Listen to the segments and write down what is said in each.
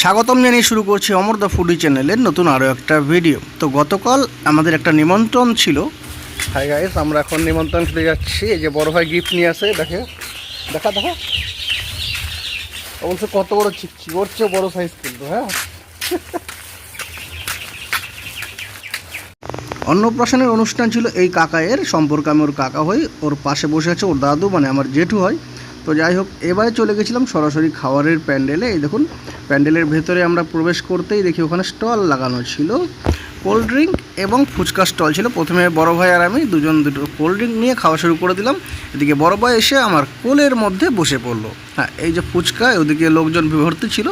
স্বাগতম জানিয়ে শুরু করছি অমর দ্য ফুডি চ্যানেলের নতুন আরও একটা ভিডিও। তো গতকাল আমাদের একটা নিমন্ত্রণ ছিল। হাই গাইস, আমরা এখন নিমন্ত্রণ খেতে যাচ্ছি। এই যে বড় ভাই গিফট নিয়ে আসে, দেখা অবশ্য কত বড় চিকচিক, ওর চেয়ে বড় সাইজ কিন্তু। হ্যাঁ, অন্নপ্রাশনের অনুষ্ঠান ছিল এই কাকায়ের, সম্পর্কে আমি ওর কাকা হই। ওর পাশে বসে আছে ওর দাদু, মানে আমার জেঠু হয়। তো যাই হোক, এবারে চলে গেছিলাম সরাসরি খাবারের প্যান্ডেলে। এই দেখুন, প্যান্ডেলের ভেতরে আমরা প্রবেশ করতেই দেখি ওখানে স্টল লাগানো ছিল, কোল্ড ড্রিঙ্ক এবং ফুচকা স্টল ছিল। প্রথমে বড় ভাই আর আমি দুটো কোল্ড ড্রিঙ্ক নিয়ে খাওয়া শুরু করে দিলাম। এদিকে বড় ভাই এসে আমার কোলের মধ্যে বসে পড়লো। হ্যাঁ, এই যে ফুচকা, ওদিকে লোকজন ভর্তি ছিল।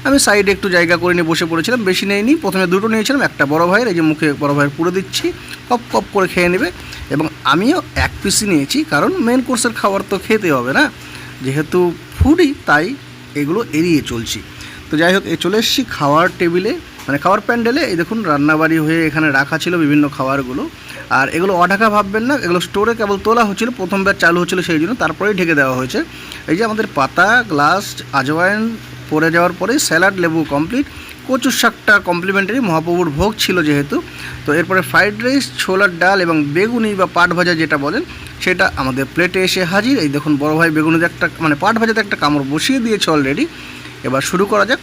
আমি সাইডে একটু জায়গা করে নিয়ে বসে পড়েছিলাম, বেশি নেইনি। প্রথমে দুটো নিয়েছিলাম, একটা বড় ভাইয়ের, এই যে মুখে বড় ভাইয়ের পুরো দিচ্ছি, কপ কপ করে খেয়ে নেবে। এবং আমিও এক পিসই নিয়েছি, কারণ মেন কোর্সের খাবার তো খেতে হবে না, যেহেতু ফুডি, তাই এগুলো এড়িয়ে চলছি। তো যাই হোক, চলে এসেছি খাওয়ার টেবিলে, মানে খাওয়ার প্যান্ডেলে। এই দেখুন, রান্নাবাড়ি হয়ে এখানে রাখা ছিল বিভিন্ন খাবারগুলো। আর এগুলো অঢাকা ভাববেন না, এগুলো স্টোরে কেবল তোলা হচ্ছিলো, প্রথম ব্যাচ চালু হচ্ছিলো, সেই জন্য তারপরেই ঢেকে দেওয়া হয়েছে। এই যে আমাদের পাতা, গ্লাস, আজওয়াইন পরে যাওয়ার পরেই স্যালাড, লেবু কমপ্লিট। কচুর শাকটা কমপ্লিমেন্টারি, মহাপ্রভুর ভোগ ছিল যেহেতু। তো এরপরে ফ্রাইড রাইস, ছোলার ডাল এবং বেগুনি বা পাট ভাজা যেটা বলেন, সেটা আমাদের প্লেটে এসে হাজির। এই দেখুন, বড় ভাই বেগুনিতে একটা, মানে পাট ভাজাতে একটা কামড় বসিয়ে দিয়েছে অলরেডি। এবার শুরু করা যাক।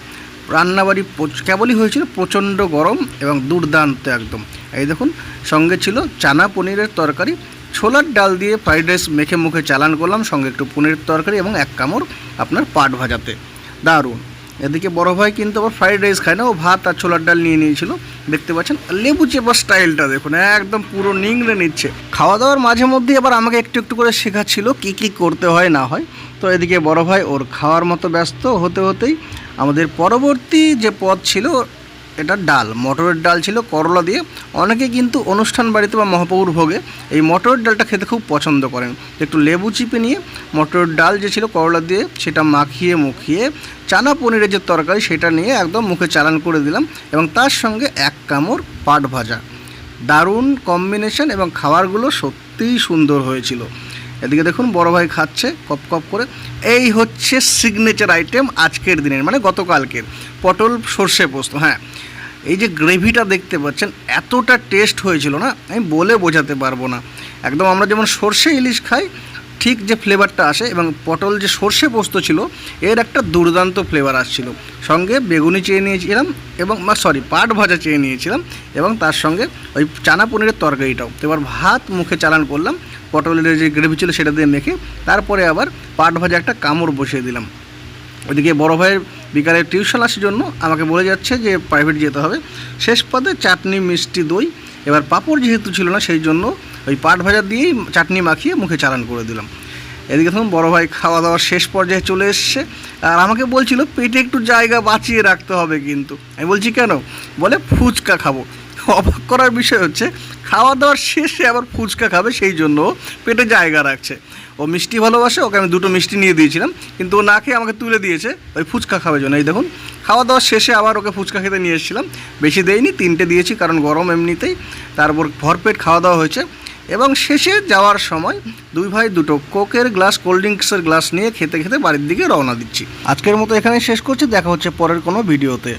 রান্নাবাড়ি কেবলই হয়েছিল, প্রচণ্ড গরম এবং দুর্দান্ত একদম। এই দেখুন, সঙ্গে ছিল চানা পনিরের তরকারি, ছোলার ডাল দিয়ে ফ্রাইড রাইস মেখে মুখে চালান করলাম, সঙ্গে একটু পনিরের তরকারি এবং এক কামড় আপনার পাট ভাজাতে, দারুণ। এদিকে বড় ভাই কিন্তু আবার ফ্রাইড রাইস খায় না, ও ভাত আর ছোলার ডাল নিয়ে নিয়েছিল। দেখতে পাচ্ছেন লেবু চেপার স্টাইলটা দেখুন, একদম পুরো নিংড়ে নিচ্ছে। খাওয়া দাওয়ার মাঝে মধ্যেই আবার আমাকে একটু একটু করে শেখাচ্ছিল কী কী করতে হয় না হয়। তো এদিকে বড় ভাই ওর খাওয়ার মতো ব্যস্ত হতে হতেই আমাদের পরবর্তী যে পদ ছিল, এটা ডাল, মটরের ডাল ছিল করলা দিয়ে। অনেকে কিন্তু অনুষ্ঠান বাড়িতে বা মহাপ্রভুর ভোগে এই মটরের ডালটা খেতে খুব পছন্দ করেন। একটু লেবু চিপে নিয়ে মটরের ডাল যে ছিল করলা দিয়ে, সেটা মাখিয়ে মুখিয়ে চানা পনিরের যে তরকারি, সেটা নিয়ে একদম মুখে চালান করে দিলাম, এবং তার সঙ্গে এক কামড় পাট ভাজা। দারুণ কম্বিনেশন, এবং খাবারগুলো সত্যিই সুন্দর হয়েছিল। এদিকে দেখুন বড় ভাই খাচ্ছে কপ কপ করে। এই হচ্ছে সিগনেচার আইটেম আজকের দিনের, মানে গতকালকের পটল সর্ষে পোস্ত। হ্যাঁ, এই যে গ্রেভিটা দেখতে পাচ্ছেন, এতটা টেস্ট হয়েছিল না, আমি বলে বোঝাতে পারবো না। একদম আমরা যেমন সর্ষে ইলিশ খাই, ঠিক যে ফ্লেভারটা আসে, এবং পটল যে সর্ষে পোস্ত ছিল, এর একটা দুর্দান্ত ফ্লেভার আসছিল। সঙ্গে বেগুনি চেয়ে নিয়েছিলাম, এবং পাট ভাজা চেয়ে নিয়েছিলাম, এবং তার সঙ্গে ওই চানা পনিরের তরকারিটাও। তো এবার ভাত মুখে চালান করলাম, পটলের যে গ্রেভি ছিল সেটা দিয়ে মেখে, তারপরে আবার পাট ভাজা একটা কামড় বসিয়ে দিলাম। ওইদিকে বড় ভাইয়ের বিকালে টিউশন আসার জন্য আমাকে বলে যাচ্ছে যে প্রাইভেট যেতে হবে। শেষ পাতে চাটনি, মিষ্টি, দই। এবার পাঁপড় যেহেতু ছিল না, সেই জন্য ওই পাট ভাজা দিয়েই চাটনি মাখিয়ে মুখে চালান করে দিলাম। এদিকে তখন বড় ভাই খাওয়া দাওয়ার শেষ পর্যায়ে চলে এসছে, আর আমাকে বলছিল পেটে একটু জায়গা বাঁচিয়ে রাখতে হবে। কিন্তু আমি বলছি কেন? বলে ফুচকা খাবো। অবাক করার বিষয় হচ্ছে, খাওয়া দাওয়ার শেষে আবার ফুচকা খাবে, সেই জন্য পেটে জায়গা রাখছে। ও মিষ্টি ভালোবাসে, ওকে আমি দুটো মিষ্টি নিয়ে দিয়েছিলাম, কিন্তু ও না খেয়ে আমাকে তুলে দিয়েছে ওই ফুচকা খাওয়ার জন্য। এই দেখুন, খাওয়া দাওয়ার শেষে আবার ওকে ফুচকা খেতে নিয়ে এসেছিলাম। বেশি দেয়নি, 3টে দিয়েছি, কারণ গরম এমনিতেই। তারপর ভরপেট খাওয়া দাওয়া হয়েছে, এবং শেষে যাওয়ার সময় দুই ভাই দুটো কোকের গ্লাস, কোল্ড ড্রিঙ্কসের গ্লাস নিয়ে খেতে খেতে বাড়ির দিকে রওনা দিচ্ছি। আজকের মতো এখানে শেষ করছি, দেখা হচ্ছে পরের কোনো ভিডিওতে।